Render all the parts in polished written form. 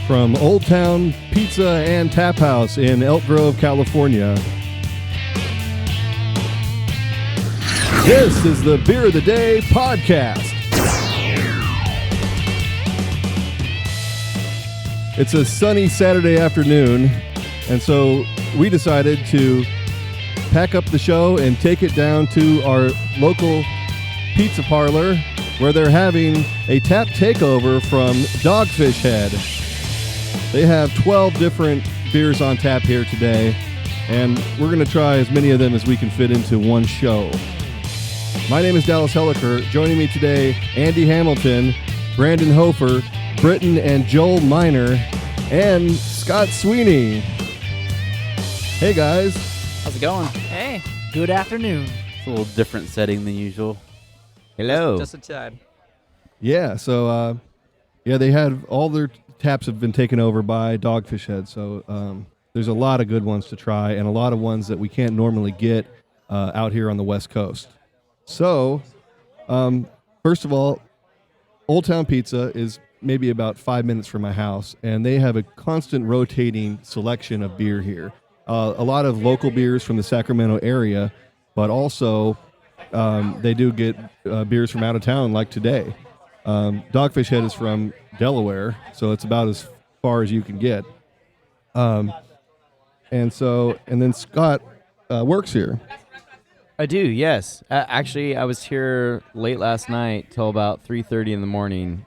from Old Town Pizza and Tap House in Elk Grove, California. This is the Beer of the Day podcast. It's a sunny Saturday afternoon, and so we decided to pack up the show and take it down to our local pizza parlor where they're having a tap takeover from Dogfish Head. They have 12 different beers on tap here today, and we're going to try as many of them as we can fit into one show. My name is Dallas Helliker. Joining me today, Andy Hamilton, Brandon Hofer, Britton and Joel Miner, and Scott Sweeney. Hey, guys. How's it going? Hey. Good afternoon. It's a little different setting than usual. Hello. Just a tad. Yeah, so, they had all their taps have been taken over by Dogfish Head, so there's a lot of good ones to try and a lot of ones that we can't normally get out here on the West Coast. So, first of all, Old Town Pizza is maybe about 5 minutes from my house, and they have a constant rotating selection of beer here. A lot of local beers from the Sacramento area, but also they do get beers from out of town like today. Dogfish Head is from Delaware, so it's about as far as you can get. And then Scott works here. I do, yes. Actually, I was here late last night till about 3:30 in the morning.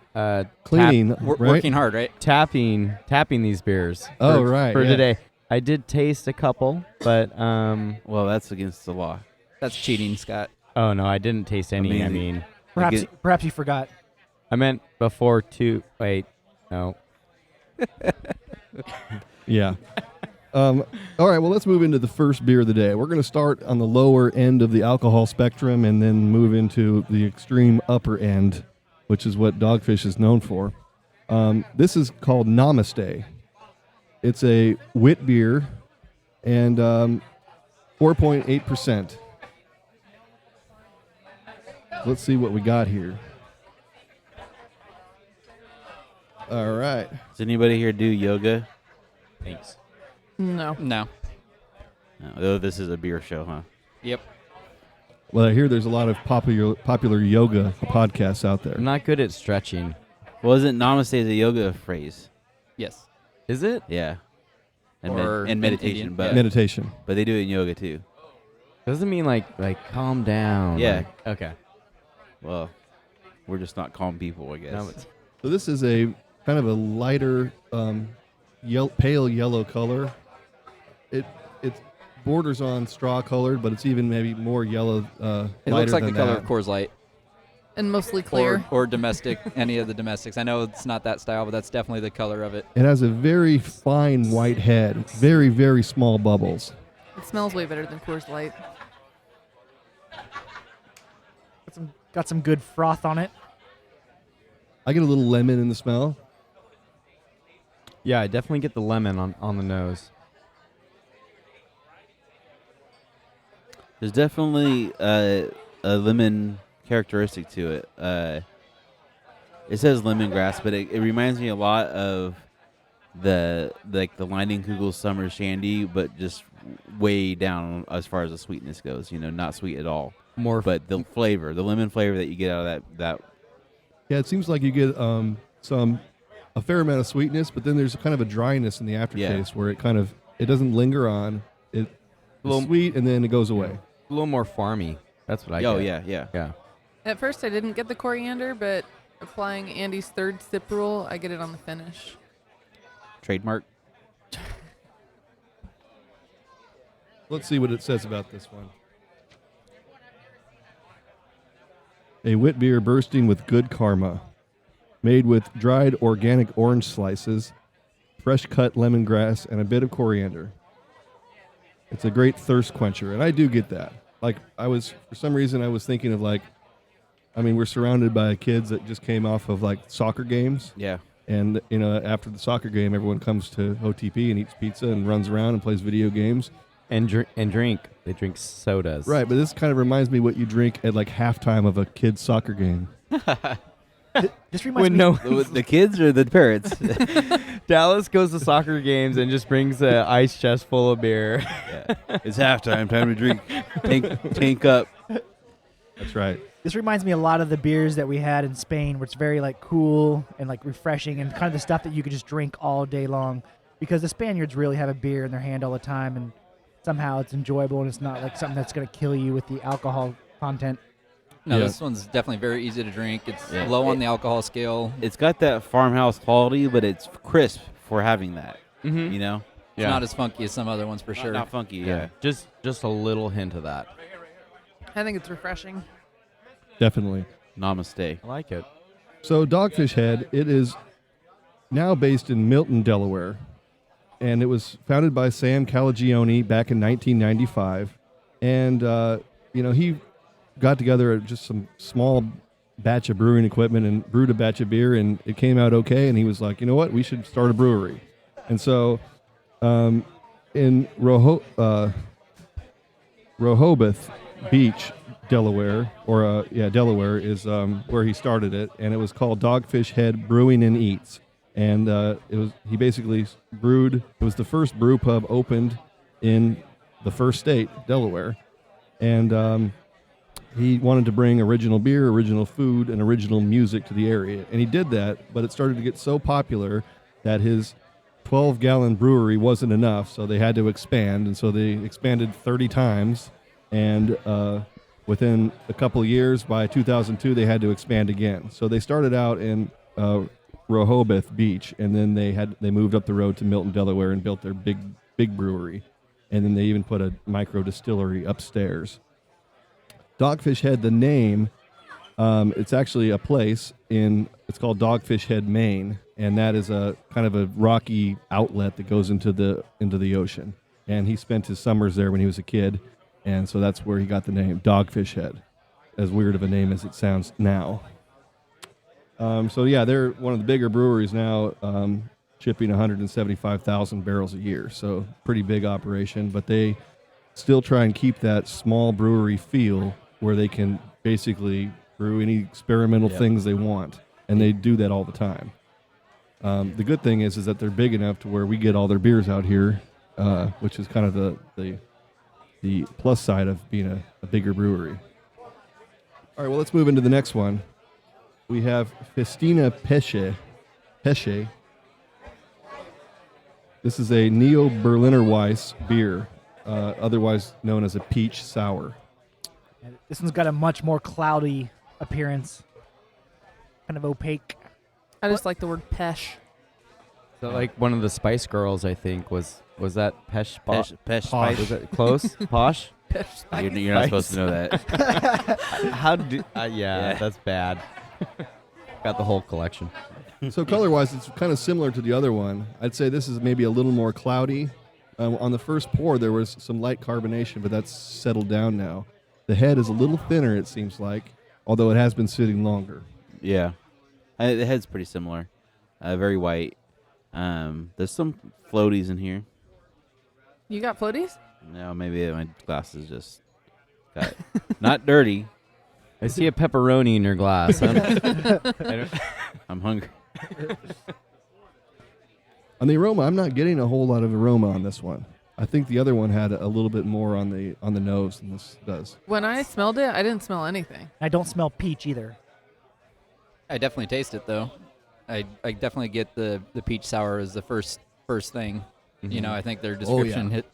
Cleaning, right? Working hard, right? Tapping these beers. For Today. I did taste a couple, but Well, that's against the law. That's cheating, Scott. oh no, I didn't taste any. I mean, Perhaps you forgot. I meant before two. Wait, no. Yeah. All right, well, let's move into the first beer of the day. We're going to start on the lower end of the alcohol spectrum and then move into the extreme upper end, which is what Dogfish is known for. This is called Namaste. It's a wit beer and 4.8%. Let's see what we got here. All right. Does anybody here do yoga? Thanks. No. No, oh, this is a beer show, huh? Yep. Well, I hear there's a lot of popular yoga podcasts out there. I'm not good at stretching. Well, isn't namaste a yoga phrase? Yes. Is it? Yeah. And, Or and meditation, Indian, but Meditation. but they do it in yoga too. Doesn't mean like calm down. Yeah. Okay. Well, we're just not calm people, I guess. No, it's- So this is a kind of a lighter pale yellow color. It borders on straw colored, but it's even maybe more yellow. It looks like the than color that. of Coors Light. And mostly clear. Or domestic, any of the domestics. I know it's not that style, but that's definitely the color of it. It has a very fine white head, very, very small bubbles. It smells way better than Coors Light. Got some good froth on it. I get a little lemon in the smell. yeah, I definitely get the lemon on the nose. There's definitely a lemon characteristic to it. It says lemongrass, but it reminds me a lot of the Leinenkugel Summer Shandy, but just way down as far as the sweetness goes. Not sweet at all. But the flavor, the lemon flavor that you get out of that. Yeah, it seems like you get a fair amount of sweetness, but then there's kind of a dryness in the aftertaste where it doesn't linger on. It's sweet and then it goes away. A little more farmy. That's what I get. Oh yeah. At first, I didn't get the coriander, but applying Andy's third sip rule, I get it on the finish. Trademark. Let's see what it says about this one. A wit beer bursting with good karma. Made with dried organic orange slices, fresh cut lemongrass, and a bit of coriander. It's a great thirst quencher, and I do get that. For some reason, I was thinking of we're surrounded by kids that just came off of soccer games. Yeah. And, after the soccer game, everyone comes to OTP and eats pizza and runs around and plays video games. And drink. They drink sodas. Right, but this kind of reminds me what you drink at halftime of a kid's soccer game. This reminds When me. no The kids or the parents? Dallas goes to soccer games and just brings an ice chest full of beer. Yeah. It's halftime. Time to drink. Tank up. That's right. This reminds me a lot of the beers that we had in Spain, where it's very like cool and like refreshing and kind of the stuff that you could just drink all day long. Because the Spaniards really have a beer in their hand all the time, and somehow it's enjoyable and it's not like something that's going to kill you with the alcohol content. No, Yeah. this one's definitely very easy to drink. It's Yeah. low on the alcohol scale. It's got that farmhouse quality, but it's crisp for having that. Mm-hmm. You know? It's not as funky as some other ones for sure. Not funky, yeah. Just a little hint of that. I think it's refreshing. Definitely. Namaste. I like it. So Dogfish Head, it is now based in Milton, Delaware, and it was founded by Sam Calagione back in 1995. And he got together just some small batch of brewing equipment and brewed a batch of beer, and it came out okay. And he was like, you know what, we should start a brewery. And so in Rehoboth Beach, Delaware, Delaware is where he started it, and it was called Dogfish Head Brewing and Eats. And he basically brewed. It was the first brew pub opened in the first state, Delaware, and he wanted to bring original beer, original food, and original music to the area, and he did that. But it started to get so popular that his 12-gallon brewery wasn't enough, so they had to expand, and so they expanded 30 times, and within a couple of years, by 2002, they had to expand again. So they started out in Rehoboth Beach, and then they moved up the road to Milton, Delaware, and built their big brewery, and then they even put a micro distillery upstairs. Dogfish Head, the name, it's actually a place it's called Dogfish Head, Maine, and that is a kind of a rocky outlet that goes into the ocean. And he spent his summers there when he was a kid, and so that's where he got the name Dogfish Head, as weird of a name as it sounds now. They're one of the bigger breweries now, shipping 175,000 barrels a year, so pretty big operation, but they still try and keep that small brewery feel where they can basically brew any experimental things they want, and they do that all the time. The good thing is that they're big enough to where we get all their beers out here, which is kind of the plus side of being a bigger brewery. All right, well, let's move into the next one. We have Festina Peche. This is a Neo-Berliner Weiss beer, otherwise known as a peach sour. And this one's got a much more cloudy appearance, kind of opaque. I just like the word peche. So like one of the Spice Girls, I think, was that Peche? Peche Posh. Was it close? Posh? Peche. You're not supposed to know that. How do? Yeah, that's bad. Got the whole collection. So color-wise, it's kind of similar to the other one. I'd say this is maybe a little more cloudy. On the first pour, there was some light carbonation, but that's settled down now. The head is a little thinner, it seems like, although it has been sitting longer. Yeah. The head's pretty similar. Very white. There's some floaties in here. You got floaties? No, maybe my glasses just got not dirty. I see a pepperoni in your glass. I'm hungry. On the aroma, I'm not getting a whole lot of aroma on this one. I think the other one had a little bit more on the nose than this does. When I smelled it, I didn't smell anything. I don't smell peach either. I definitely taste it though. I definitely get the peach sour as the first thing. Mm-hmm. You know, I think their description hit.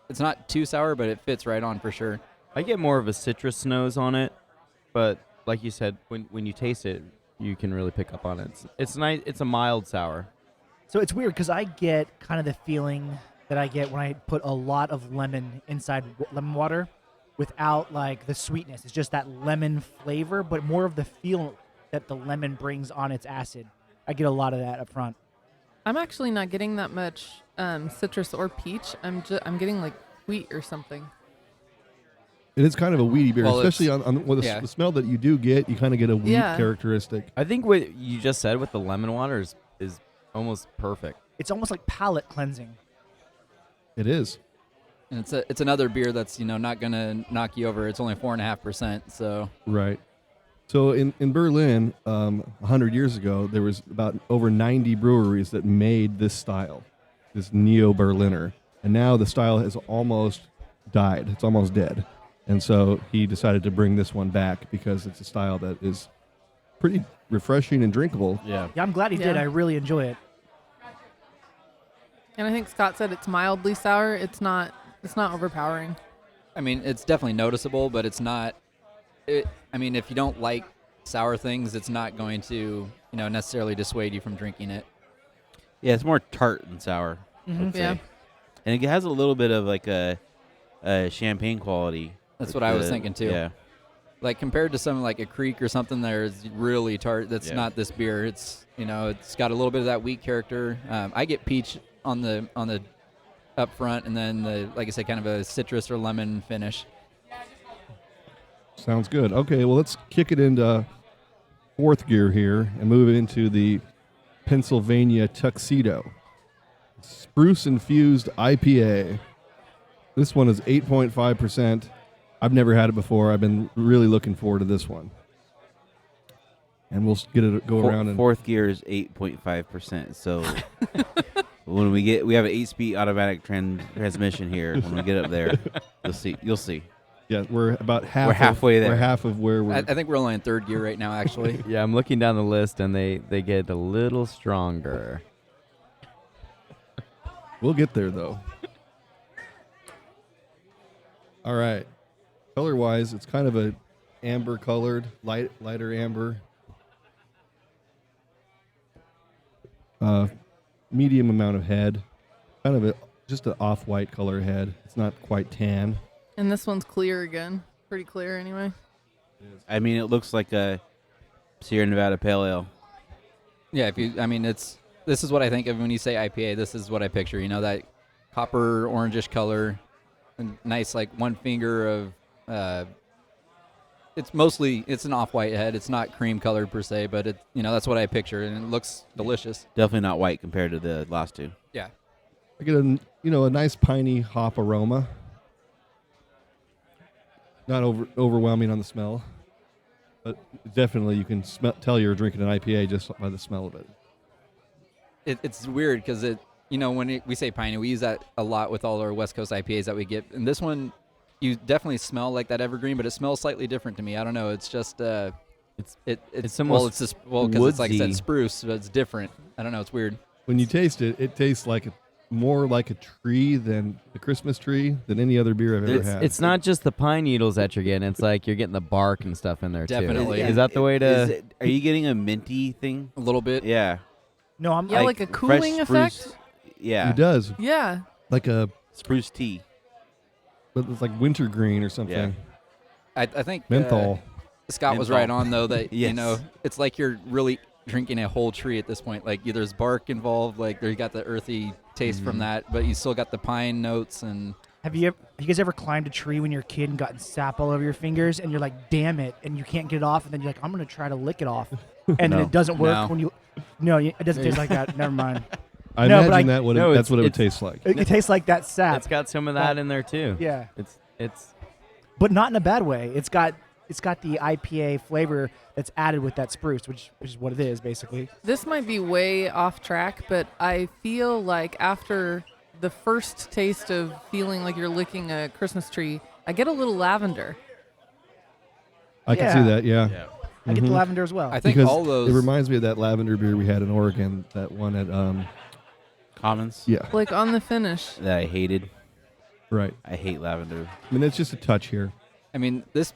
It's not too sour, but it fits right on for sure. I get more of a citrus nose on it, but like you said, when you taste it, you can really pick up on it. It's nice. It's a mild sour. So it's weird because I get kind of the feeling that I get when I put a lot of lemon inside lemon water without like the sweetness. It's just that lemon flavor, but more of the feel that the lemon brings on its acid. I get a lot of that up front. I'm actually not getting that much citrus or peach. I'm getting like wheat or something. It is kind of a weedy beer, Well, especially on the smell that you do get. You kind of get a wheat characteristic. I think what you just said with the lemon water is almost perfect. It's almost like palate cleansing. It is. And it's another beer that's not gonna knock you over. It's only 4.5%. So Right. So in Berlin, 100 years ago, there was about over 90 breweries that made this style, this Neo-Berliner. And now the style has almost died. It's almost dead. And so he decided to bring this one back because it's a style that is pretty refreshing and drinkable. Yeah. Yeah, I'm glad he did. Yeah. I really enjoy it. And I think Scott said it's mildly sour. It's not overpowering. I mean, it's definitely noticeable, but it's not. I mean, if you don't like sour things, it's not going to, necessarily dissuade you from drinking it. Yeah, it's more tart than sour. I would say. Yeah. And it has a little bit of like a champagne quality. That's Like what I was thinking too. Yeah. Like compared to something like a Creek or something that is really tart, that's Yeah. not this beer. It's it's got a little bit of that wheat character. I get peach on the up front, and then like I said, kind of a citrus or lemon finish. Sounds good. Okay, well, let's kick it into fourth gear here and move it into the Pennsylvania Tuxedo. Spruce infused IPA. This one is 8.5%. I've never had it before. I've been really looking forward to this one. And we'll get it go around and Fourth gear is 8.5%. So when we have an 8-speed automatic transmission here. When we get up there, you'll see. yeah, we're about half. We're halfway there. We're half of where we're. I think we're only in third gear right now, actually. Yeah, I'm looking down the list, and they get a little stronger. We'll get there though. All right. Color-wise, it's kind of a amber-colored, lighter amber. Medium amount of head. Kind of just an off-white color head. It's not quite tan. And this one's clear again. Pretty clear anyway. I mean, it looks like a Sierra Nevada Pale Ale. Yeah, this is what I think of when you say IPA. This is what I picture. That copper orangish color, and nice like one finger of. It's an off-white head. It's not cream colored per se, but that's what I picture, and it looks delicious. Definitely not white compared to the last two. Yeah. I get a nice piney hop aroma. Not overwhelming on the smell, but definitely you can tell you're drinking an IPA just by the smell of it. It's weird because when we say piney, we use that a lot with all our West Coast IPAs that we get, and this one, you definitely smell like that evergreen, but it smells slightly different to me. I don't know. It's just it's almost because it's like I said woodsy. spruce, but it's different. I don't know. It's weird. When you taste it, it tastes more like a tree than a Christmas tree than any other beer I've ever had. It's not just the pine needles that you're getting. It's like you're getting the bark and stuff in there Definitely. too. Is that the way to? Are you getting a minty thing? A little bit. Yeah. No, I'm Yeah, like a fresh cooling spruce. effect? Yeah. It does. Yeah. Like Spruce tea. it's like wintergreen or something. Yeah. I think Menthol. Scott was Menthol. right on though that Yes. it's like you're really drinking a whole tree at this point. Like there's bark involved, like you got the earthy taste from that, but you still got the pine notes and. Have you guys ever climbed a tree when you're a kid and gotten sap all over your fingers and you're like, damn it, and you can't get it off, and then you're like, I'm gonna try to lick it off, and then No. it doesn't work No. when you. No, it doesn't taste like that. Never mind. I No, but imagine I- that's what No, it would it's- taste like. It tastes like that sap. It's got some of that in there too. Yeah, It's but not in a bad way. It's got the IPA flavor that's added with that spruce, which is what it is basically. This might be way off track, but I feel like after the first taste of feeling like you're licking a Christmas tree, I get a little lavender. I can see Yeah. that, yeah. I get the lavender as well. I think Because all those. it reminds me of that lavender beer we had in Oregon, that one at Commons. yeah, Like on the finish. That I hated. right. I hate lavender. I mean, it's just a touch here. I mean, this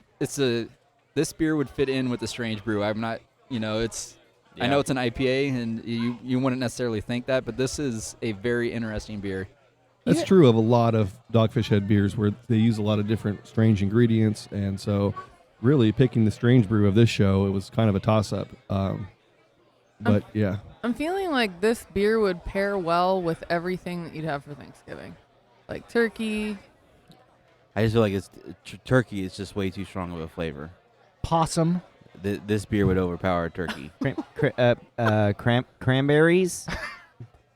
beer would fit in with the Strange Brew. I'm not, it's. I know it's an IPA, and you wouldn't necessarily think that, but this is a very interesting beer. That's true of a lot of Dogfish Head beers where they use a lot of different strange ingredients, and so really picking the Strange Brew of this show, it was kind of a toss-up. But yeah, I'm feeling like this beer would pair well with everything that you'd have for Thanksgiving. Like turkey. I just feel like turkey is just way too strong of a flavor. Possum. This beer would overpower turkey. cranberries.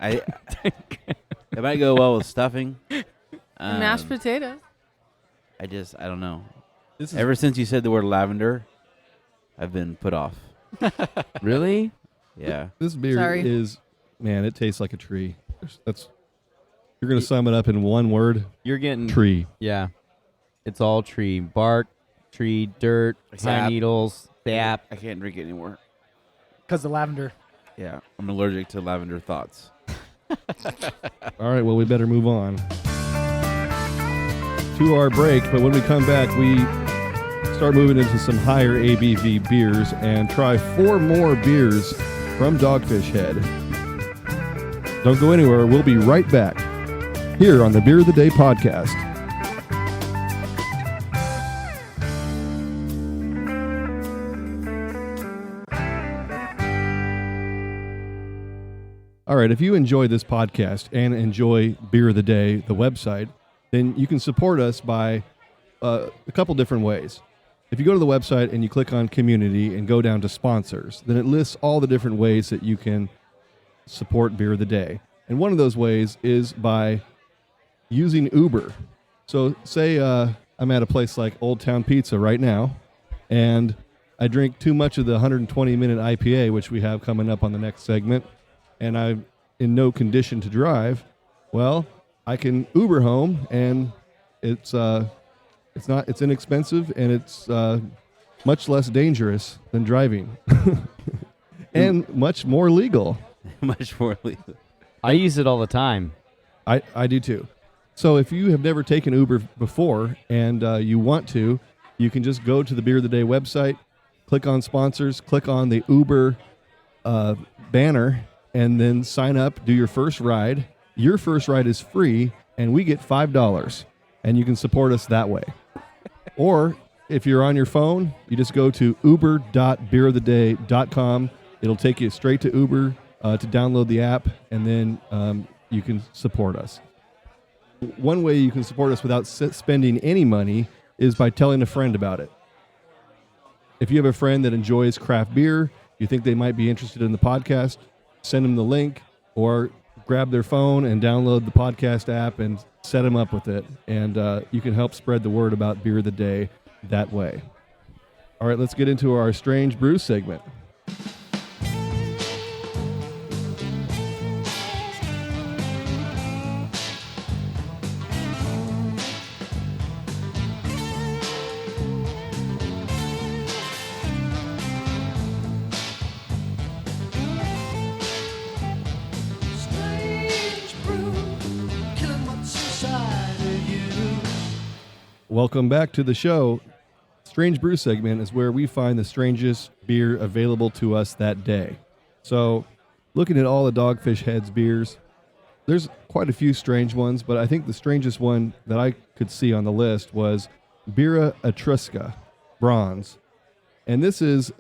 It might go well with stuffing. Mashed potatoes. I don't know. this is Ever since you said the word lavender, I've been put off. Really? Yeah. This beer Sorry. is, man, it tastes like a tree. You're gonna sum it up in one word: You're getting tree. Yeah, it's all tree bark, tree dirt, pine Sap. needles, sap. I can't drink it anymore. Because the lavender. Yeah. I'm allergic to lavender thoughts. All right, well, we better move on to our break. But when we come back, we start moving into some higher ABV beers and try 4 more beers from Dogfish Head. Don't go anywhere. We'll be right back here on the Beer of the Day podcast. All right, if you enjoy this podcast and enjoy Beer of the Day, the website, then you can support us by a couple different ways. If you go to the website and you click on community and go down to sponsors, then it lists all the different ways that you can support Beer of the Day. And one of those ways is by using Uber. So say I'm at a place like Old Town Pizza right now, and I drink too much of the 120-minute IPA, which we have coming up on the next segment, and I'm in no condition to drive. Well, I can Uber home, and it's inexpensive, and it's much less dangerous than driving, and much more legal. Much more legal. I use it all the time. I do too. So if you have never taken Uber before and you want to, you can just go to the Beer of the Day website, click on sponsors, click on the Uber banner, and then sign up, do your first ride. Your first ride is free, and we get $5, and you can support us that way. Or if you're on your phone, you just go to uber.beeroftheday.com. It'll take you straight to Uber to download the app, and then you can support us. One way you can support us without spending any money is by telling a friend about it. If you have a friend that enjoys craft beer, you think they might be interested in the podcast, send them the link, or grab their phone and download the podcast app and set them up with it. And you can help spread the word about Beer of the Day that way. All right, let's get into our Strange Brew segment. Welcome back to the show. Strange Brew segment is where we find the strangest beer available to us that day. So, looking at all the Dogfish Head's beers, there's quite a few strange ones, but I think the strangest one that I could see on the list was Birra Etrusca Bronze. And this is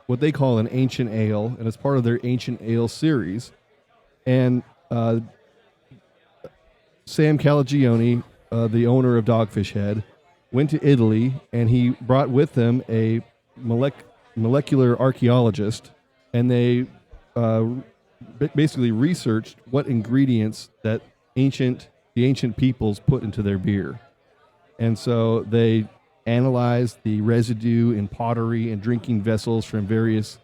what they call an ancient ale, and it's part of their ancient ale series. And Sam Calagione, the owner of Dogfish Head, went to Italy, and he brought with him a molecular archaeologist, and they basically researched what ingredients that the ancient peoples put into their beer. And so they analyzed the residue in pottery and drinking vessels from various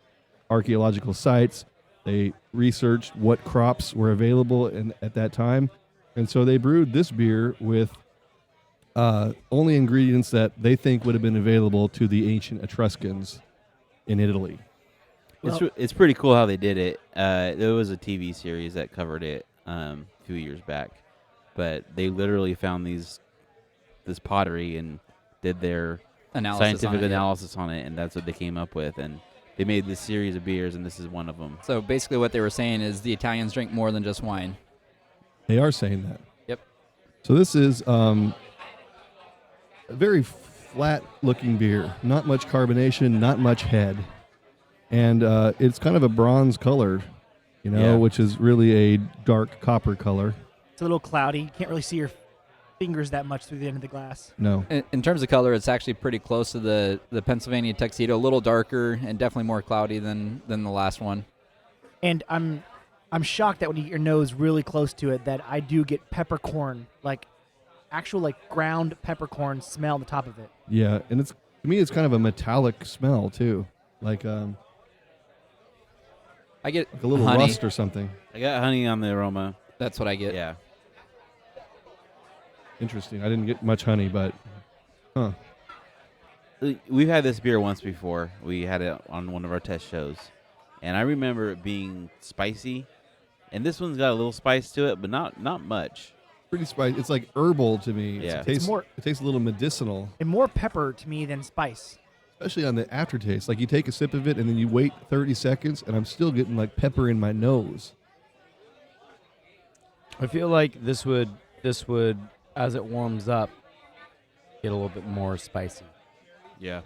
archaeological sites. They researched what crops were available at that time. And so they brewed this beer with only ingredients that they think would have been available to the ancient Etruscans in Italy. It's pretty cool how they did it. There was a TV series that covered it a few years back, but they literally found this pottery and did their scientific analysis on it, and that's what they came up with. And they made this series of beers, and this is one of them. So basically what they were saying is the Italians drink more than just wine. They are saying that. Yep. So this is a very flat-looking beer. Not much carbonation, not much head. And it's kind of a bronze color, which is really a dark copper color. It's a little cloudy. You can't really see your fingers that much through the end of the glass. No. In terms of color, it's actually pretty close to the Pennsylvania Tuxedo, a little darker and definitely more cloudy than the last one. And I'm shocked that when you get your nose really close to it, that I do get peppercorn, actual ground peppercorn smell on the top of it. Yeah, and to me it's kind of a metallic smell too. like I get a little honey. rust or something. I got honey on the aroma. That's what I get. Yeah. Interesting. I didn't get much honey, but We've had this beer once before. We had it on one of our test shows. And I remember it being spicy. And this one's got a little spice to it, but not much. pretty spicy. It's like herbal to me. Yeah. It tastes it tastes a little medicinal, And more pepper to me than spice. especially on the aftertaste. Like you take a sip of it and then you wait 30 seconds, and I'm still getting like pepper in my nose. I feel like this would, as it warms up, get a little bit more spicy. Yeah.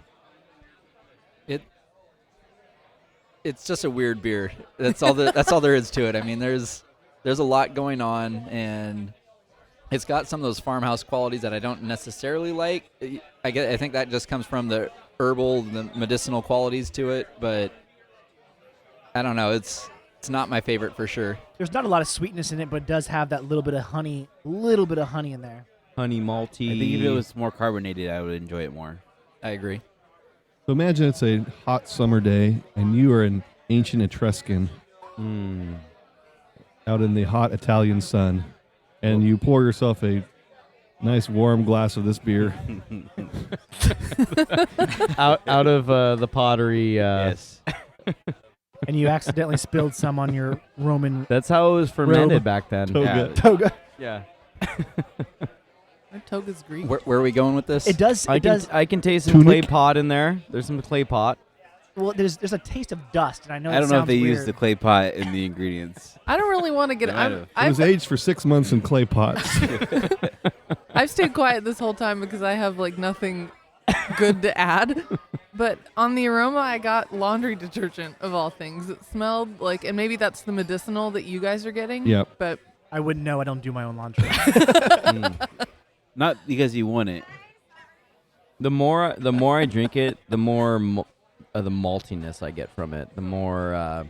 It's just a weird beer. That's all there is to it. I mean, there's a lot going on, and it's got some of those farmhouse qualities that I don't necessarily like. I think that just comes from the herbal, the medicinal qualities to it, but I don't know. It's not my favorite for sure. There's not a lot of sweetness in it, but it does have that little bit of honey in there. Honey malty. I think if it was more carbonated, I would enjoy it more. I agree. So imagine it's a hot summer day, and you are an ancient Etruscan out in the hot Italian sun, and you pour yourself a nice warm glass of this beer. out of the pottery. Yes. And you accidentally spilled some on your Roman That's how it was fermented back then. Toga. toga. Yeah. Our toga's Greek. Where are we going with this? It does. I can taste some Tunic? clay pot in there. There's some clay pot. Well, there's a taste of dust, and I know. I don't know if they use use the clay pot in the ingredients. I don't really want to get. They might have. It was aged for 6 months in clay pots. I've stayed quiet this whole time because I have like nothing good to add. But on the aroma, I got laundry detergent of all things. It smelled like, and maybe that's the medicinal that you guys are getting. Yep. But I wouldn't know. I don't do my own laundry. Not because you want it. The more I drink it, the more the maltiness I get from it. The more.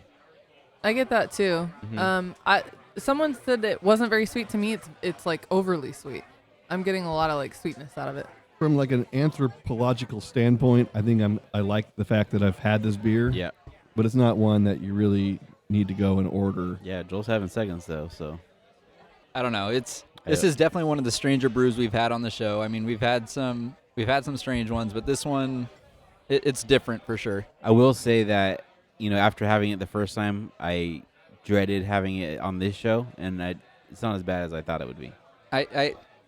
I get that too. Someone said it wasn't very sweet to me. It's like overly sweet. I'm getting a lot of like sweetness out of it. From like an anthropological standpoint, I think I like the fact that I've had this beer. Yeah. But it's not one that you really need to go and order. Yeah, Joel's having seconds, though, so. I don't know. This is definitely one of the stranger brews we've had on the show. I mean, we've had some strange ones, but this one, it's different for sure. I will say that, after having it the first time, I dreaded having it on this show, and it's not as bad as I thought it would be.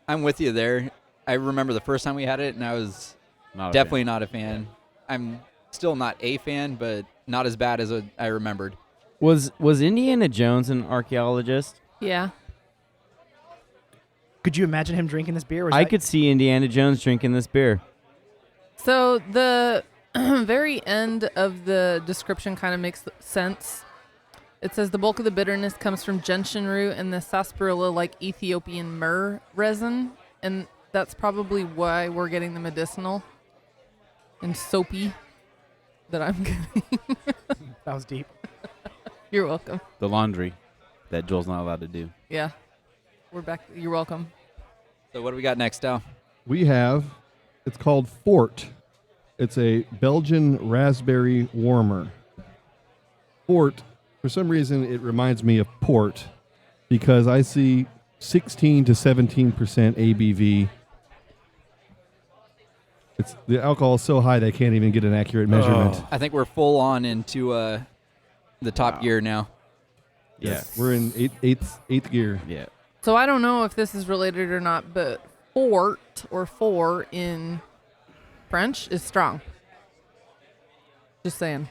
I'm with you there. I remember the first time we had it, and I was definitely not a fan. I'm still not a fan, but not as bad as I remembered. Was Indiana Jones an archaeologist? Yeah. Could you imagine him drinking this beer? I could see Indiana Jones drinking this beer. So the very end of the description kind of makes sense. It says the bulk of the bitterness comes from gentian root and the sarsaparilla like Ethiopian myrrh resin, and that's probably why we're getting the medicinal and soapy that I'm getting. That was deep. You're welcome. The laundry that Joel's not allowed to do. Yeah. We're back. You're welcome. So what do we got next, Al? It's called Fort. It's a Belgian raspberry warmer. Fort, for some reason, it reminds me of port because I see 16 to 17% ABV. The alcohol is so high they can't even get an accurate measurement. I think we're full on into the top gear now. Yeah. We're in eighth gear. Yeah. So I don't know if this is related or not, but fort or four in French is strong. Just saying.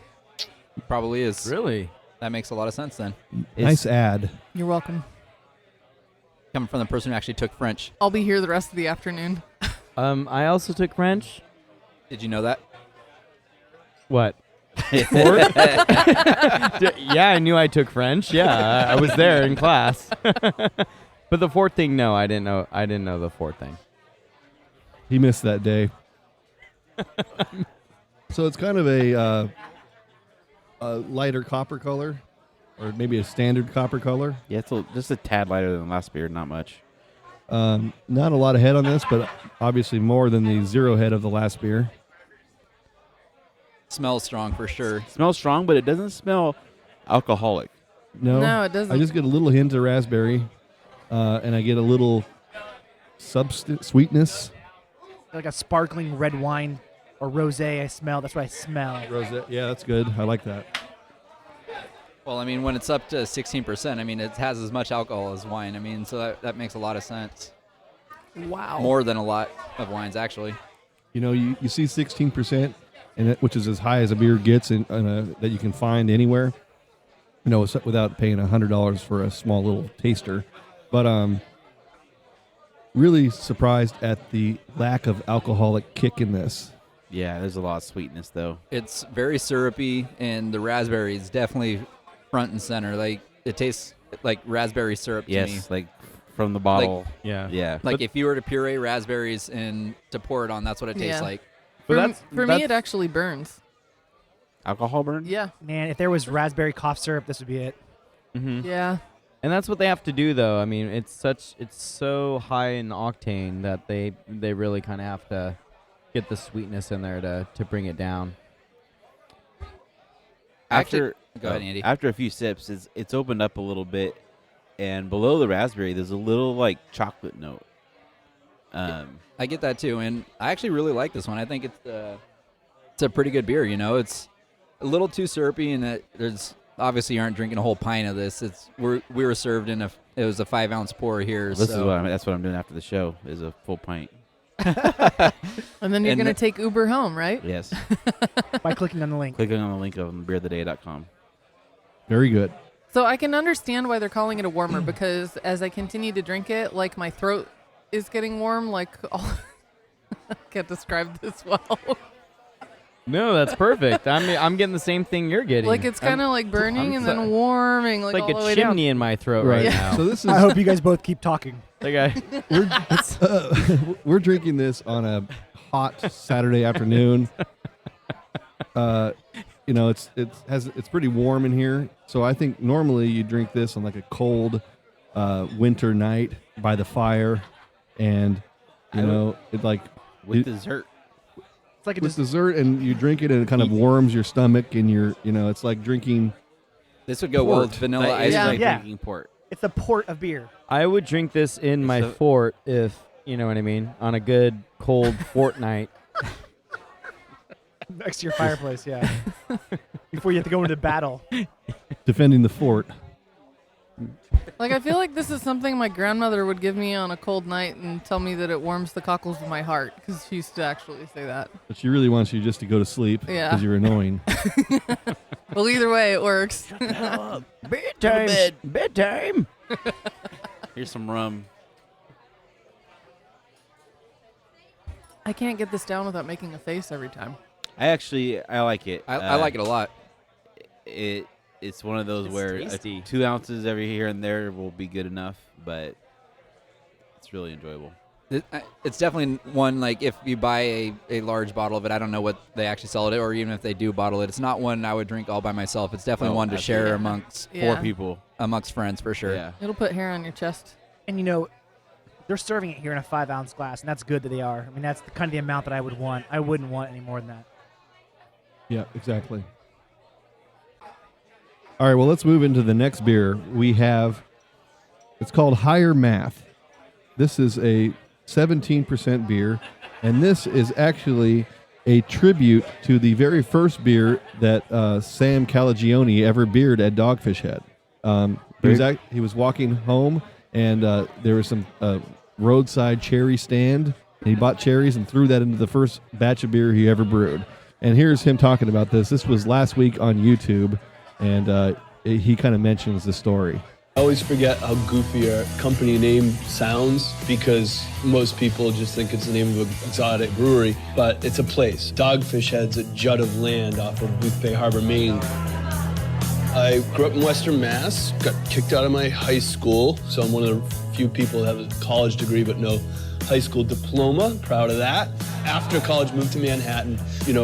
Probably is. Really? That makes a lot of sense then. Nice ad. You're welcome. Coming from the person who actually took French. I'll be here the rest of the afternoon. I also took French. Did you know that? What? Yeah, I knew I took French. Yeah, I was there in class. But the Fort thing, no, I didn't know. I didn't know the Fort thing. He missed that day. So it's kind of a lighter copper color, or maybe a standard copper color. Yeah, it's just a tad lighter than last beer, not much. Not a lot of head on this, but obviously more than the 0 head of the last beer. Smells strong for sure. Smells strong, but it doesn't smell alcoholic. No, it doesn't. I just get a little hint of raspberry, and I get a little sweetness. Like a sparkling red wine or rosé. I smell. That's what I smell. Rosé. Yeah, that's good. I like that. Well, I mean, when it's up to 16%, I mean, it has as much alcohol as wine. I mean, so that makes a lot of sense. Wow. More than a lot of wines, actually. You know, you see 16%, which is as high as a beer gets that you can find anywhere. You know, without paying $100 for a small little taster. But really surprised at the lack of alcoholic kick in this. Yeah, there's a lot of sweetness though. It's very syrupy, and the raspberry is definitely front and center. Like, it tastes like raspberry syrup to me. Yes, like from the bottle. Yeah. Yeah. Like, if you were to puree raspberries and to pour it on, that's what it tastes Yeah. like. But For me, it actually burns. Alcohol burn? Yeah. Man, if there was raspberry cough syrup, this would be it. Mm-hmm. Yeah. And that's what they have to do, though. I mean, it's so high in octane that they really kind of have to get the sweetness in there to bring it down. After Go ahead, Andy. After a few sips, it's opened up a little bit, and below the raspberry, there's a little like chocolate note. I get that too, and I actually really like this one. I think it's a pretty good beer. You know, it's a little too syrupy, and there's obviously you aren't drinking a whole pint of this. We were served in it was a 5-ounce pour here. This is so. that's what I'm doing after the show is a full pint. And then you're And going to the- take Uber home, right? Yes. By clicking on the link. Clicking on the link on beertheday.com. Very good. So I can understand why they're calling it a warmer because as I continue to drink it, like my throat is getting warm. Like, I can't describe this well. No, that's perfect. I'm getting the same thing you're getting. Like it's kind of like burning and then sorry. warming, like like all the a way down. chimney in my throat right now. So this is I hope you guys both keep talking. Like we're drinking this on a hot Saturday afternoon. You know, it's pretty warm in here. So I think normally you drink this on like a cold winter night by the fire, and you know it like With dessert. It's like with dessert, and you drink it and it kind of warms your stomach, and it's like drinking. This would go well with Port. vanilla That ice is Yeah. like Yeah. drinking port. it's a port of beer. I would drink this in my So- fort if you know what I mean, on a good cold fortnight. Next to your fireplace, yeah. Before you have to go into battle. Defending the fort. Like I feel like this is something my grandmother would give me on a cold night and tell me that it warms the cockles of my heart because she used to actually say that. But she really wants you just to go to sleep because Yeah. you're annoying. Well, either way, it works. Bedtime. Bedtime. Here's some rum. I can't get this down without making a face every time. I like it. I like it a lot. It's one of those It's where tasty. 2 ounces every here and there will be good enough, but it's really enjoyable. It's definitely one, like, if you buy a large bottle of it, I don't know what they actually sell it, or even if they do bottle it, it's not one I would drink all by myself. It's definitely Oh, one to share absolutely. amongst Yeah. 4 people. amongst friends for sure. Yeah. It'll put hair on your chest. And you know, they're serving it here in a 5-ounce glass, and that's good that they are. I mean, that's kind of the amount that I would want. I wouldn't want any more than that. Yeah, exactly. All right, well, let's move into the next beer. It's called Higher Math. This is a 17% beer, and this is actually a tribute to the very first beer that Sam Calagione ever beered at Dogfish Head. He was walking home, and there was some roadside cherry stand, and he bought cherries and threw that into the first batch of beer he ever brewed. And here's him talking about this. This was last week on YouTube, and he kind of mentions the story. I always forget how goofy our company name sounds because most people just think it's the name of an exotic brewery, but it's a place. Dogfish Head's a jut of land off of Boothbay Harbor, Maine. I grew up in Western Mass, got kicked out of my high school, so I'm one of the few people that have a college degree but no high school diploma. Proud of that. After college, moved to Manhattan,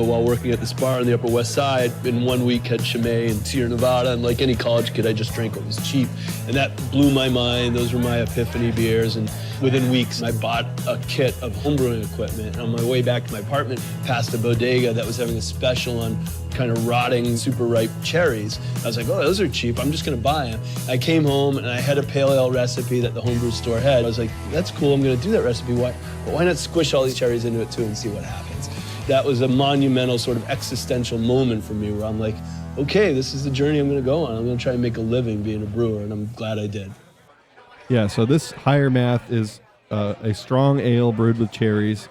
while working at this bar on the Upper West Side. In 1 week, had Chimay in Sierra Nevada. And like any college kid, I just drank what was cheap. And that blew my mind. Those were my epiphany beers. And within weeks, I bought a kit of homebrewing equipment. And on my way back to my apartment, passed a bodega that was having a special on kind of rotting, super ripe cherries. I was like, oh, those are cheap. I'm just going to buy them. I came home and I had a pale ale recipe that the homebrew store had. I was like, that's cool. I'm going to do that recipe. Why not squish all these cherries into it too and see what happens? That was a monumental sort of existential moment for me where I'm like, okay, this is the journey I'm going to go on. I'm going to try and make a living being a brewer, and I'm glad I did. Yeah, so this higher math is a strong ale brewed with cherries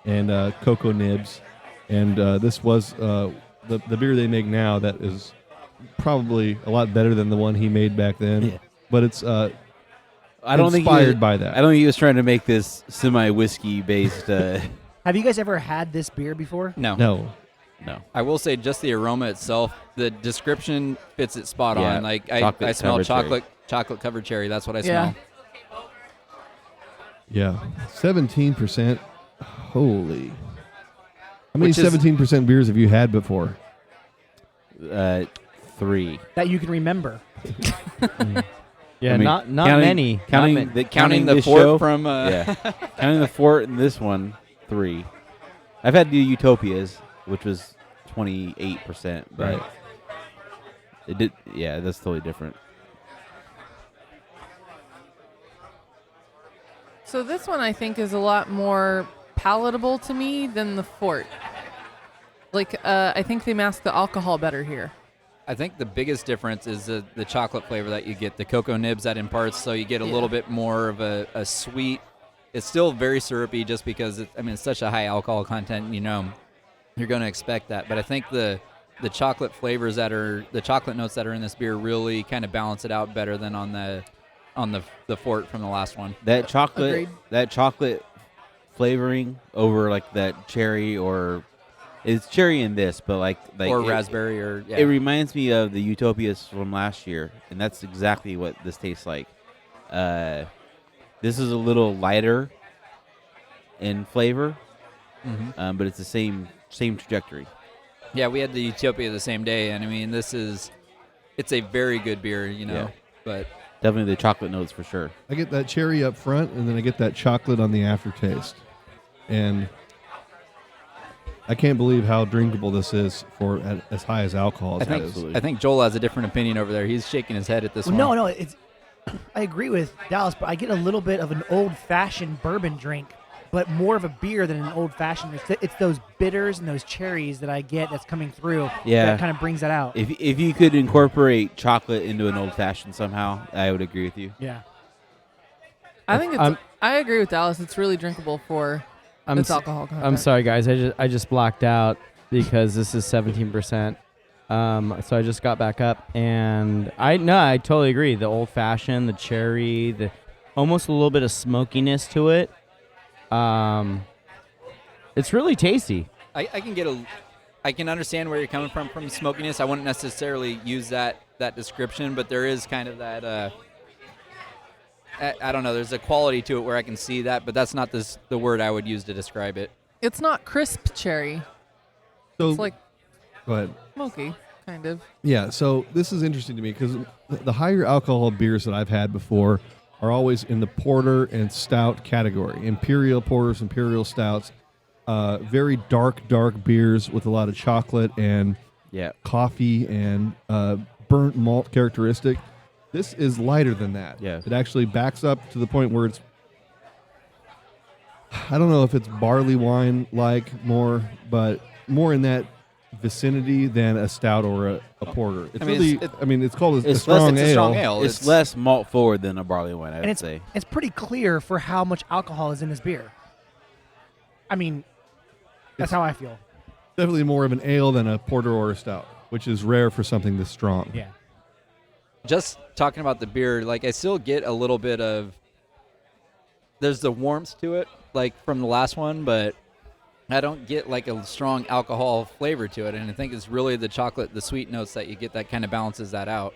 and cocoa nibs. And this was the beer they make now that is probably a lot better than the one he made back then. Yeah. But it's inspired by that. I don't think he was trying to make this semi-whiskey based. Have you guys ever had this beer before? No. I will say just the aroma itself, the description fits it spot on. Like I smell chocolate covered cherry. That's what I smell. Yeah. 17%. Holy. How many 17% beers have you had before? 3. That you can remember. Yeah, I mean, not many. Counting the fort show, from counting the fort and this one, 3. I've had the Utopias, which was 28%, but right. It did. Yeah, that's totally different. So this one I think is a lot more palatable to me than the fort. Like I think they mask the alcohol better here. I think the biggest difference is the chocolate flavor that you get, the cocoa nibs that imparts, so you get a little bit more of a sweet. It's still very syrupy just because it's such a high alcohol content, you're going to expect that. But I think the chocolate flavors the chocolate notes that are in this beer really kind of balance it out better than on the fort from the last one. That chocolate, Agreed. that chocolate flavoring over like that cherry or. It's cherry in this, but like or raspberry or It reminds me of the Utopias from last year, and that's exactly what this tastes like. This is a little lighter in flavor, but it's the same trajectory. Yeah, we had the Utopia the same day, and it's a very good beer, but definitely the chocolate notes for sure. I get that cherry up front, and then I get that chocolate on the aftertaste. And I can't believe how drinkable this is for as high as alcohol as that is. I think Joel has a different opinion over there. He's shaking his head at this one. No, I agree with Dallas, but I get a little bit of an old-fashioned bourbon drink, but more of a beer than an old-fashioned. It's those bitters and those cherries that I get that's coming through that kind of brings that out. If you could incorporate chocolate into an old-fashioned somehow, I would agree with you. Yeah. I think I agree with Dallas. It's really drinkable for its alcohol content. I'm sorry, guys. I just blacked out because this is 17%. So I just got back up, and I totally agree. The old fashioned, the cherry, the almost a little bit of smokiness to it. It's really tasty. I can understand where you're coming from smokiness. I wouldn't necessarily use that description, but there is kind of that. I don't know. There's a quality to it where I can see that, but that's not the word I would use to describe it. It's not crisp cherry. So, It's like go ahead. smoky, kind of. Yeah, so this is interesting to me because the higher alcohol beers that I've had before are always in the porter and stout category. Imperial porters, imperial stouts, very dark beers with a lot of chocolate and coffee and burnt malt characteristic. This is lighter than that. Yeah. It actually backs up to the point where it's, I don't know if it's barley wine-like more, but more in that vicinity than a stout or a porter. It's it's called a strong ale. It's a strong ale. It's less malt forward than a barley wine, I would say. It's pretty clear for how much alcohol is in this beer. That's how I feel. Definitely more of an ale than a porter or a stout, which is rare for something this strong. Yeah. Just talking about the beer, like I still get a little bit of. There's the warmth to it, like from the last one, but I don't get like a strong alcohol flavor to it, and I think it's really the chocolate, the sweet notes that you get that kind of balances that out.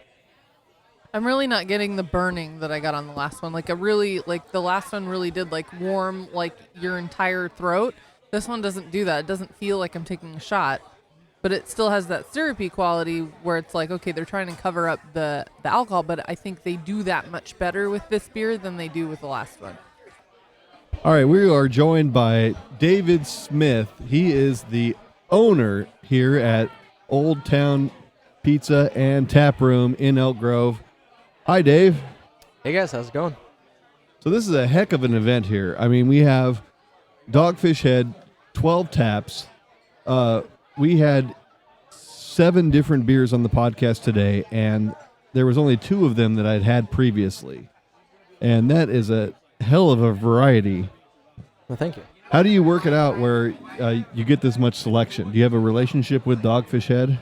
I'm really not getting the burning that I got on the last one. Like the last one really did like warm like your entire throat. This one doesn't do that. It doesn't feel like I'm taking a shot, but it still has that syrupy quality where it's like, okay, they're trying to cover up the alcohol, but I think they do that much better with this beer than they do with the last one. All right, we are joined by David Smith. He is the owner here at Old Town Pizza and Tap Room in Elk Grove. Hi, Dave. Hey guys, how's it going? So this is a heck of an event here. I mean, we have Dogfish Head, 12 taps. We had 7 different beers on the podcast today, and there was only 2 of them that I'd had previously. And that is a hell of a variety. Well, thank you. How do you work it out where you get this much selection? Do you have a relationship with Dogfish Head?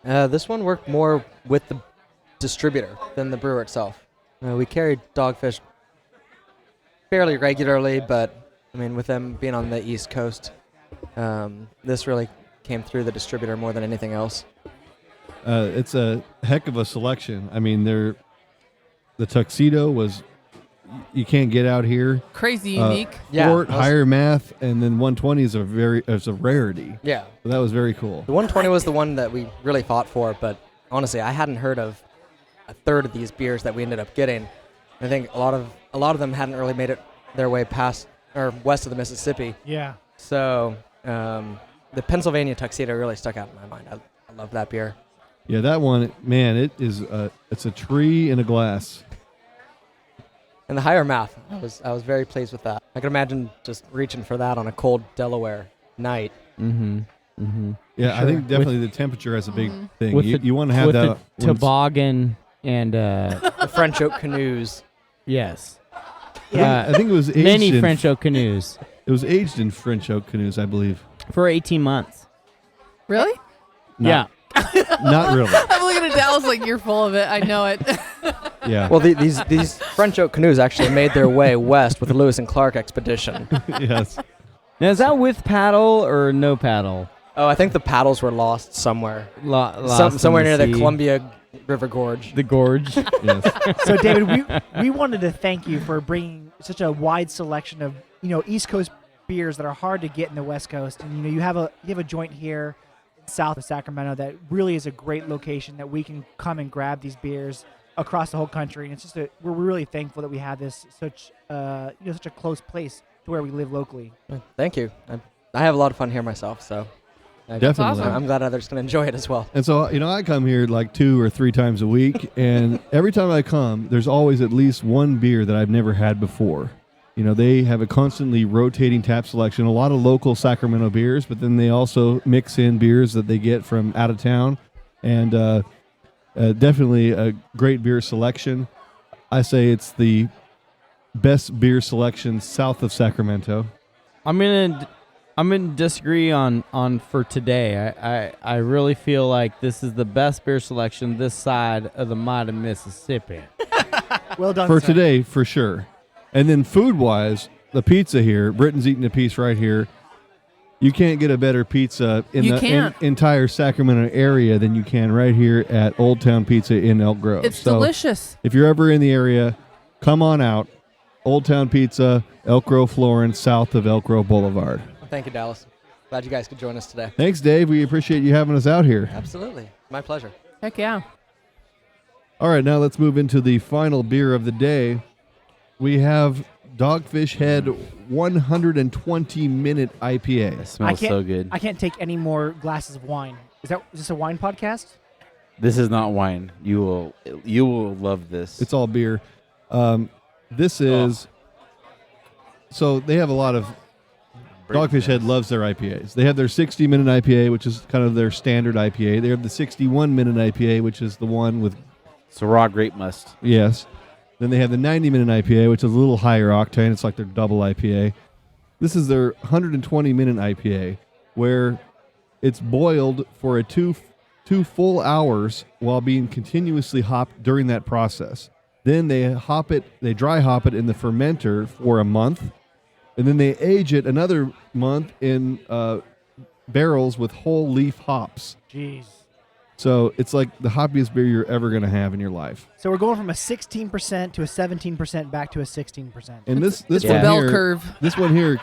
This one worked more with the distributor than the brewer itself. We carried Dogfish fairly regularly, but I mean, with them being on the East Coast, this really came through the distributor more than anything else. It's a heck of a selection. I mean, the Tuxedo was, you can't get out here. Crazy unique. Yeah, Fort, higher math, and then 120 is a rarity. Yeah. So that was very cool. The 120 was the one that we really fought for, but honestly, I hadn't heard of a third of these beers that we ended up getting. I think a lot of them hadn't really made it their way past or west of the Mississippi. Yeah. So the Pennsylvania Tuxedo really stuck out in my mind. I love that beer. Yeah, that one, man, it's a tree in a glass. And the higher math, I was very pleased with that. I can imagine just reaching for that on a cold Delaware night. Mm-hmm. Mm-hmm. Yeah, I think definitely the temperature has a big thing. With You want to have with that the toboggan and The French oak canoes. yes, I think it was aged many in, French oak canoes It was aged in French oak canoes, I believe. for 18 months. Really? Not- Not really. I'm looking at Dallas like you're full of it. I know it. Yeah. Well, these French oak canoes actually made their way west with the Lewis and Clark expedition. Yes. Now is that with paddle or no paddle? Oh, I think the paddles were lost somewhere. Lost in Somewhere near the sea. Columbia River Gorge. The gorge. Yes. So, David, we wanted to thank you for bringing such a wide selection of East Coast beers that are hard to get in the West Coast, and you have a joint here south of Sacramento that really is a great location that we can come and grab these beers across the whole country. And it's just we're really thankful that we have this such a close place to where we live locally. Thank you. I have a lot of fun here myself, so Definitely. awesome. I'm glad others can enjoy it as well. And so, I come here like 2 or 3 times a week, and every time I come, there's always at least one beer that I've never had before. They have a constantly rotating tap selection, a lot of local Sacramento beers, but then they also mix in beers that they get from out of town, and definitely a great beer selection. I say it's the best beer selection south of Sacramento. I'm gonna disagree on for today. I really feel like this is the best beer selection this side of the mighty Mississippi. Well done, For sir. today, for sure. And then food-wise, the pizza here, Britton's eating a piece right here. You can't get a better pizza in You the can't. entire Sacramento area than you can right here at Old Town Pizza in Elk Grove. It's So delicious. if you're ever in the area, come on out. Old Town Pizza, Elk Grove, Florence, south of Elk Grove Boulevard. Thank you, Dallas. Glad you guys could join us today. Thanks, Dave. We appreciate you having us out here. Absolutely. My pleasure. Heck yeah. All right, now let's move into the final beer of the day. We have Dogfish Head 120-minute IPA. It smells so good. I can't take any more glasses of wine. Is this a wine podcast? This is not wine. You will love this. It's all beer. This is... So they have a lot of... Dogfish Head loves their IPAs. They have their 60-minute IPA, which is kind of their standard IPA. They have the 61-minute IPA, which is the one with... It's a raw grape must. Yes. Then they have the 90-minute IPA, which is a little higher octane. It's like their double IPA. This is their 120-minute IPA, where it's boiled for two full hours while being continuously hopped during that process. Then they dry hop it in the fermenter for a month, and then they age it another month in barrels with whole leaf hops. Jeez. So it's like the hoppiest beer you're ever going to have in your life. So we're going from a 16% to a 17% back to a 16%. And this It's one the bell here, curve. this one here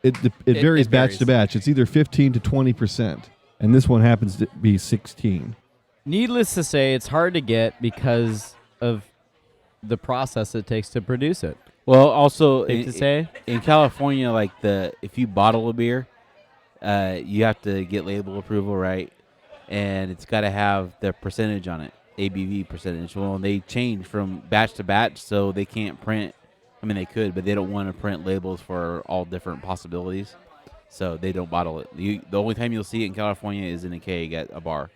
it varies batch varies. to batch. It's either 15 to 20%, and this one happens to be 16. Needless to say, it's hard to get because of the process it takes to produce it. Well, also Safe to say. in California, like if you bottle a beer, you have to get label approval, right? And it's got to have the percentage on it, ABV percentage. Well, they change from batch to batch, so they can't print. I mean, they could, but they don't want to print labels for all different possibilities, so they don't bottle it. The only time you'll see it in California is in a keg at a bar.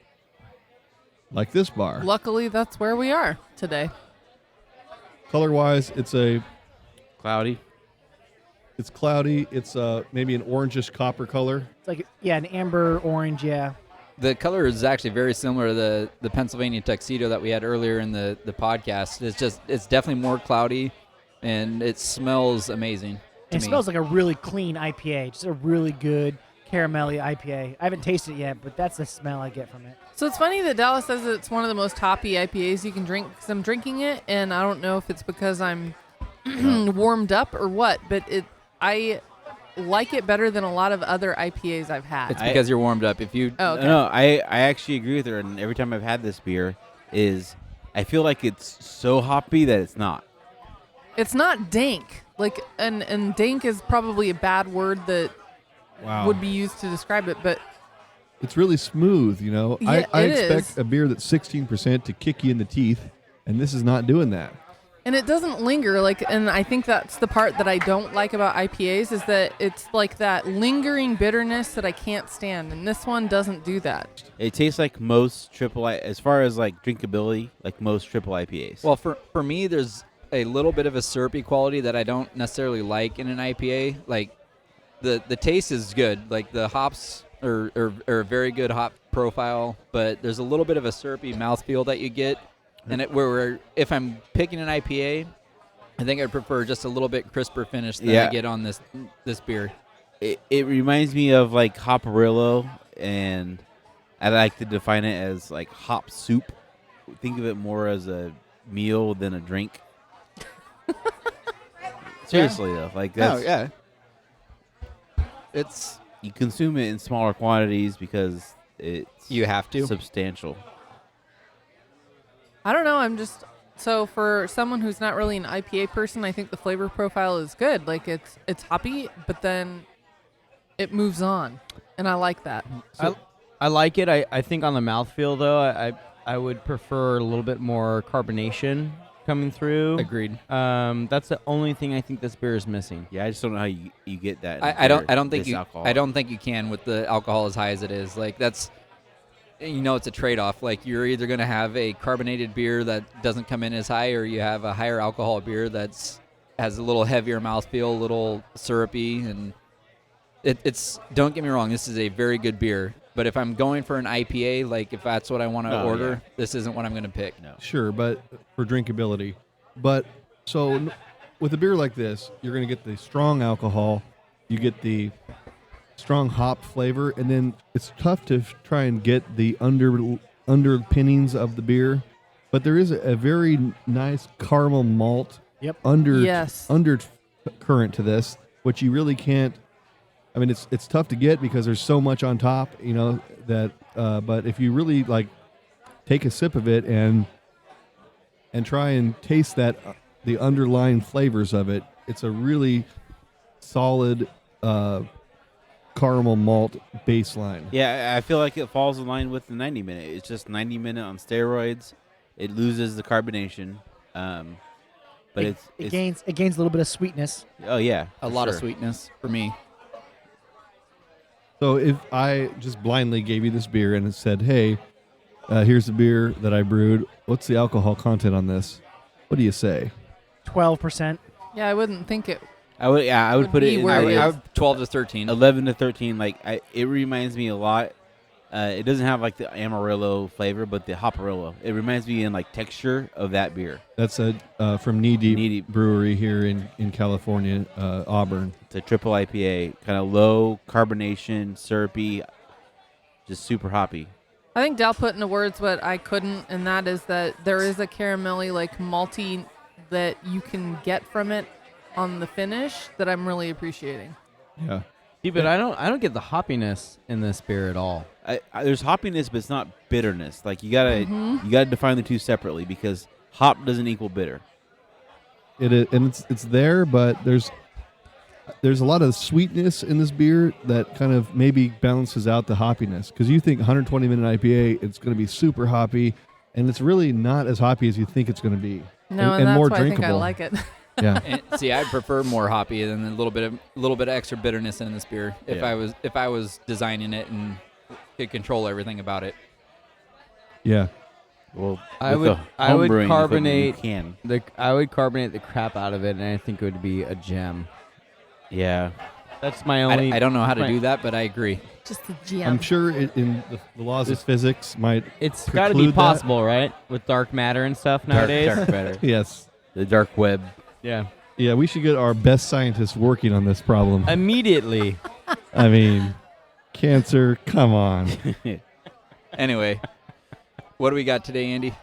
Like this bar. Luckily, that's where we are today. Color-wise, it's Cloudy. cloudy. It's maybe an orangish copper color. It's like, yeah, an amber orange, yeah. The color is actually very similar to the Pennsylvania Tuxedo that we had earlier in the podcast. It's definitely more cloudy, and it smells amazing. And it smells like a really clean IPA, just a really good caramelly IPA. I haven't tasted it yet, but that's the smell I get from it. So it's funny that Dallas says it's one of the most hoppy IPAs you can drink because I'm drinking it, and I don't know if it's because I'm warmed up or what, but I like it better than a lot of other IPAs I've had. It's because you're warmed up. If you Oh, okay. No, I actually agree with her. And every time I've had this beer, I feel like it's so hoppy that it's not. It's not dank. Like, and dank is probably a bad word that would be used to describe it, but It's really smooth, you know. Yeah, I it expect is. a beer that's 16% to kick you in the teeth, and this is not doing that. and it doesn't linger. Like, and I think that's the part that I don't like about IPAs is that it's like that lingering bitterness that I can't stand, and this one doesn't do that. It tastes like most as far as like drinkability, like most triple IPAs. Well, for me, there's a little bit of a syrupy quality that I don't necessarily like in an IPA. Like the taste is good. Like the hops are a very good hop profile, but there's a little bit of a syrupy mouthfeel that you get. And where if I'm picking an IPA, I think I'd prefer just a little bit crisper finish than I get on this beer. It reminds me of like Hopperillo, and I like to define it as like hop soup. Think of it more as a meal than a drink. Seriously though, like that's It's you consume it in smaller quantities because it's you have to. substantial. I don't know. I'm just so for someone who's not really an IPA person, I think the flavor profile is good. Like it's hoppy, but then it moves on, and I like that. I like it. I think on the mouthfeel, though, I would prefer a little bit more carbonation coming through. Agreed. That's the only thing I think this beer is missing. Yeah, I just don't know how you get that. I don't think you alcohol. I don't think you can with the alcohol as high as it is. Like that's it's a trade-off. Like you're either going to have a carbonated beer that doesn't come in as high, or you have a higher alcohol beer has a little heavier mouthfeel, a little syrupy, and it's. Don't get me wrong, this is a very good beer. But if I'm going for an IPA, like if that's what I want to order, this isn't what I'm going to pick. No. Sure, but for drinkability. But so with a beer like this, you're going to get the strong alcohol, you get the strong hop flavor, and then it's tough to try and get the underpinnings of the beer. But there is a very nice caramel malt undercurrent to this, which you really can't. I mean, it's tough to get because there's so much on top, that. But if you really like take a sip of it and try and taste that the underlying flavors of it, it's a really solid caramel malt baseline. Yeah, I feel like it falls in line with the 90 minute. It's just 90 minute on steroids. It loses the carbonation, but it gains a little bit of sweetness. Oh yeah, A lot of sweetness for me. So if I just blindly gave you this beer and it said, "Hey, here's the beer that I brewed. What's the alcohol content on this?" What do you say? 12%. Yeah, I wouldn't think it. I would put it be in where it is. I would 12 to 13. 11 to 13. Like it reminds me a lot. It doesn't have like the Amarillo flavor, but the Hopperillo. It reminds me in like texture of that beer. That's from Knee Deep Brewery here in California, Auburn. It's a triple IPA, kind of low carbonation, syrupy, just super hoppy. I think Dal put into words what I couldn't, and that is that there is a caramelly, like malty that you can get from it on the finish that I'm really appreciating. Yeah. See, but I don't get the hoppiness in this beer at all. There's hoppiness, but it's not bitterness. Like you gotta define the two separately because hop doesn't equal bitter. It is, and it's there, but there's a lot of sweetness in this beer that kind of maybe balances out the hoppiness. Because you think 120 minute IPA, it's going to be super hoppy, and it's really not as hoppy as you think it's going to be. No, and that's more why drinkable. I think I like it. Yeah. And see, I prefer more hoppy than a little bit of extra bitterness in this beer. If I was designing it and could control everything about it. Yeah. Well, I with would the home brewing carbonate equipment, you can. I would carbonate the crap out of it, and I think it would be a gem. Yeah. That's my only. I don't know how to do that, but I agree. Just a gem. I'm sure in the laws of physics might It's got to be preclude that. possible, right? With dark matter and stuff nowadays. Dark matter. Yes. The dark web. Yeah. Yeah, we should get our best scientists working on this problem. Immediately. I mean, cancer, come on. Anyway, what do we got today, Andy?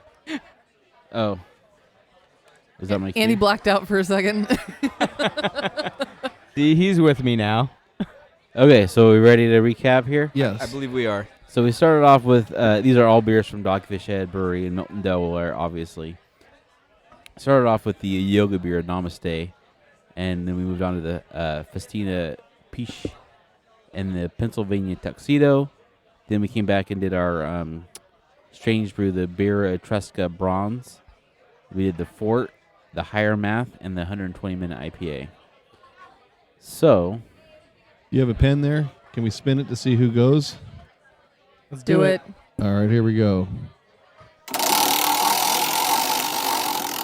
Oh. Is that my Andy cue? blacked out for a second. See, he's with me now. Okay, so we ready to recap here? Yes. I believe we are. So we started off with these are all beers from Dogfish Head Brewery in Milton, Delaware, obviously. Started off with the yoga beer Namaste, and then we moved on to the Festina Peche and the Pennsylvania Tuxedo. Then we came back and did our strange brew, the Birra Etrusca Bronze. We did the Fort, the Higher Math, and the 120-minute IPA. So, You have a pen there? Can we spin it to see who goes? Let's do it. All right, here we go.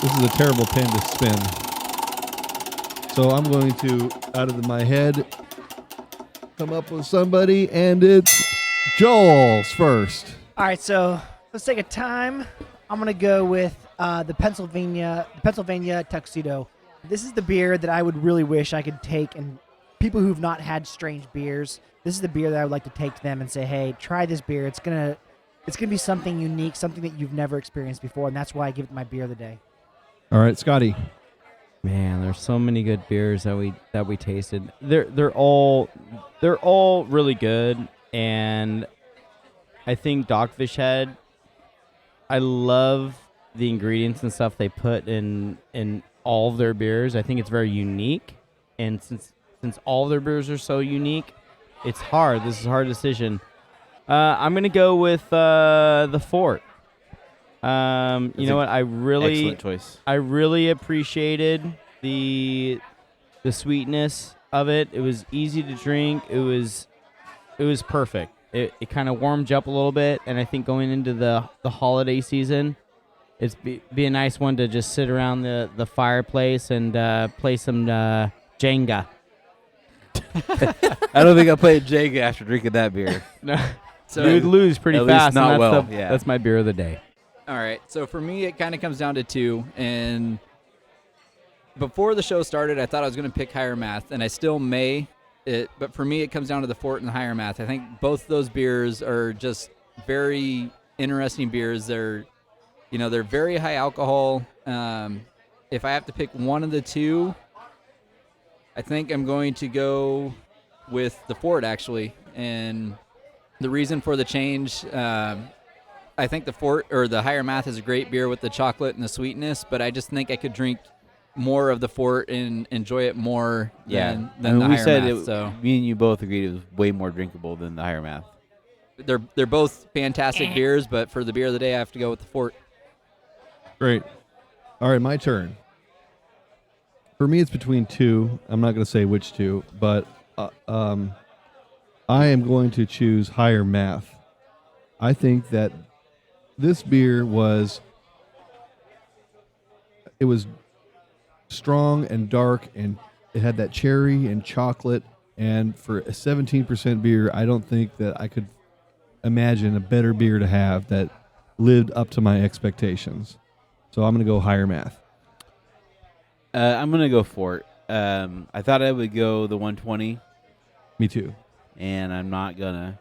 This is a terrible pen to spin. So I'm going to, out of my head, come up with somebody, and it's Joel's first. All right, so let's take a time. I'm gonna go with the Pennsylvania Tuxedo. This is the beer that I would really wish I could take, and people who've not had strange beers, this is the beer that I would like to take to them and say, hey, try this beer. It's gonna be something unique, something that you've never experienced before, and that's why I give it my beer of the day. All right, Scotty. Man, there's so many good beers that we tasted. They're all really good, and I think Dogfish Head. I love the ingredients and stuff they put in all of their beers. I think it's very unique, and since all of their beers are so unique, it's hard. This is a hard decision. I'm gonna go with the Fort. You know what? excellent choice. I really appreciated the sweetness of it. It was easy to drink. It was perfect. It kind of warmed you up a little bit, and I think going into the holiday season, it's be a nice one to just sit around the fireplace and play some Jenga. I don't think I played Jenga after drinking that beer. No, So you would lose pretty at least fast. not and that's well, yeah. That's my beer of the day. All right. So for me, it kind of comes down to two. And before the show started, I thought I was going to pick Higher Math, and I still may. But for me, it comes down to the Fort and the Higher Math. I think both those beers are just very interesting beers. They're very high alcohol. If I have to pick one of the two, I think I'm going to go with the Fort, actually. And the reason for the change, I think the Fort or the Higher Math is a great beer with the chocolate and the sweetness, but I just think I could drink more of the Fort and enjoy it more than I mean, the we Higher said Math. So me and you both agreed it was way more drinkable than the Higher Math. they're both fantastic beers, but for the beer of the day, I have to go with the Fort. Great. All right, my turn. For me, it's between two. I'm not going to say which two, but I am going to choose Higher Math. I think that this beer was strong and dark, and it had that cherry and chocolate. And for a 17% beer, I don't think that I could imagine a better beer to have that lived up to my expectations. So I'm going to go Higher Math. I'm going to go Fort. I thought I would go the 120, Me too. and I'm not going to.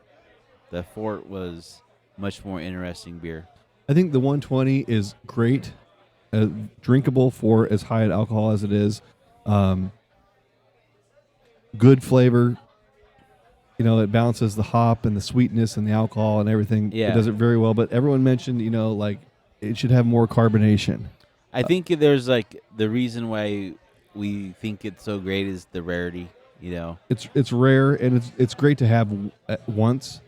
The Fort was much more interesting beer. I think the 120 is great, drinkable for as high an alcohol as it is. Good flavor. You know, it balances the hop and the sweetness and the alcohol and everything. Yeah. It does it very well. But everyone mentioned, you know, like it should have more carbonation. I think there's like the reason why we think it's so great is the rarity. You know, It's rare and it's great to have at once,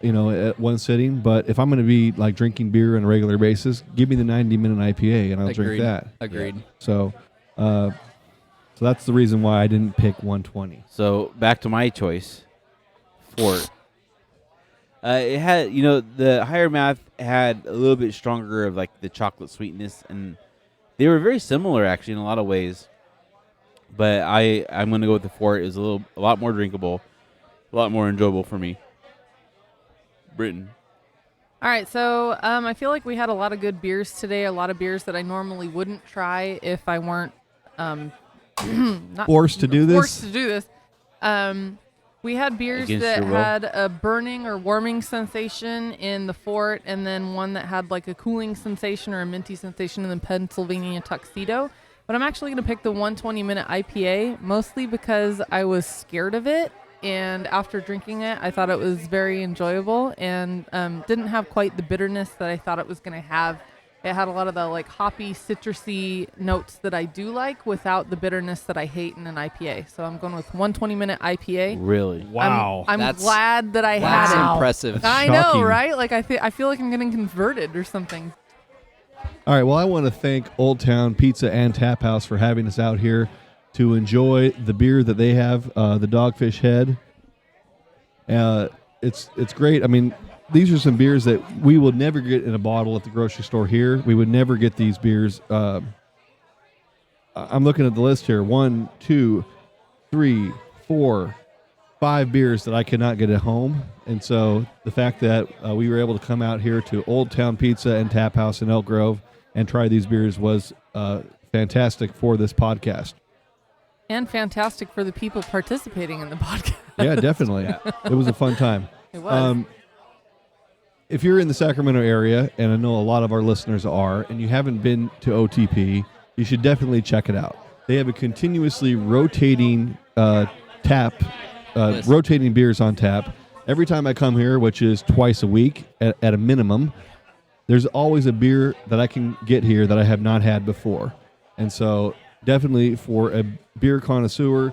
you know, at one sitting. But if I'm going to be like drinking beer on a regular basis, give me the 90-minute IPA and I'll drink that. Agreed. So that's the reason why I didn't pick 120. So back to my choice, Fort. It had, you know, the higher math had a little bit stronger of like the chocolate sweetness, and they were very similar actually in a lot of ways. But I'm going to go with the Fort. It was a lot more drinkable, a lot more enjoyable for me. Britain. All right, so I feel like we had a lot of good beers today. A lot of beers that I normally wouldn't try if I weren't not Forced to do this? Forced to do this. We had beers Against that your will? had a burning or warming sensation in the Fort, and then one that had like a cooling sensation or a minty sensation in the Pennsylvania Tuxedo. But I'm actually going to pick the 120-minute IPA, mostly because I was scared of it. And after drinking it, I thought it was very enjoyable and didn't have quite the bitterness that I thought it was going to have. It had a lot of the like hoppy, citrusy notes that I do like without the bitterness that I hate in an IPA. So I'm going with 120-minute IPA. Really? I'm That's- glad that I That's had it. impressive. I shocking. know, right? Like I feel like I'm getting converted or something. All right. Well, I want to thank Old Town Pizza and Tap House for having us out here to enjoy the beer that they have, the Dogfish Head. It's great. I mean, these are some beers that we will never get in a bottle at the grocery store here. We would never get these beers. I'm looking at the list here. 1, 2, 3, 4, 5 beers that I could not get at home. And so the fact that we were able to come out here to Old Town Pizza and Tap House in Elk Grove and try these beers was fantastic for this podcast. And fantastic for the people participating in the podcast. Yeah, definitely. It was a fun time. It was. If you're in the Sacramento area, and I know a lot of our listeners are, and you haven't been to OTP, you should definitely check it out. They have a continuously rotating rotating beers on tap. Every time I come here, which is twice a week at a minimum, there's always a beer that I can get here that I have not had before. And so definitely for a beer connoisseur,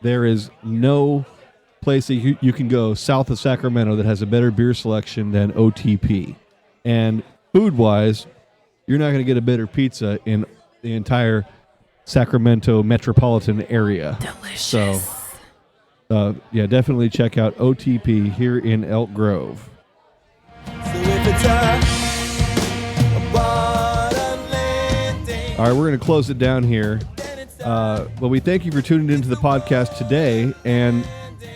there is no place that you can go south of Sacramento that has a better beer selection than OTP. And food-wise, you're not going to get a better pizza in the entire Sacramento metropolitan area. Delicious. So, yeah, definitely check out OTP here in Elk Grove. All right, we're going to close it down here. But we thank you for tuning into the podcast today and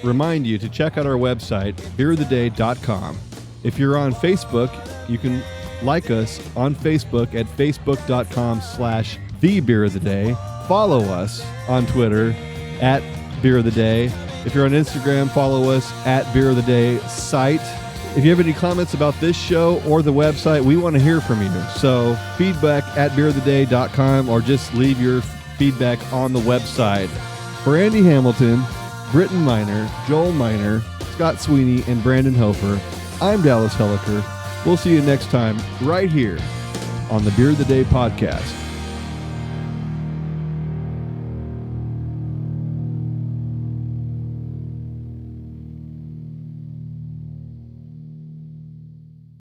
remind you to check out our website, beeroftheday.com. If you're on Facebook, you can like us on Facebook at facebook.com/thebeeroftheday. Follow us on Twitter at Beer of the Day. If you're on Instagram, follow us at Beer of the Day site. If you have any comments about this show or the website, we want to hear from you. So feedback at beeroftheday.com or just leave your feedback on the website. For Andy Hamilton, Britton Miner, Joel Miner, Scott Sweeney, and Brandon Hofer, I'm Dallas Helliker. We'll see you next time right here on the Beer of the Day podcast.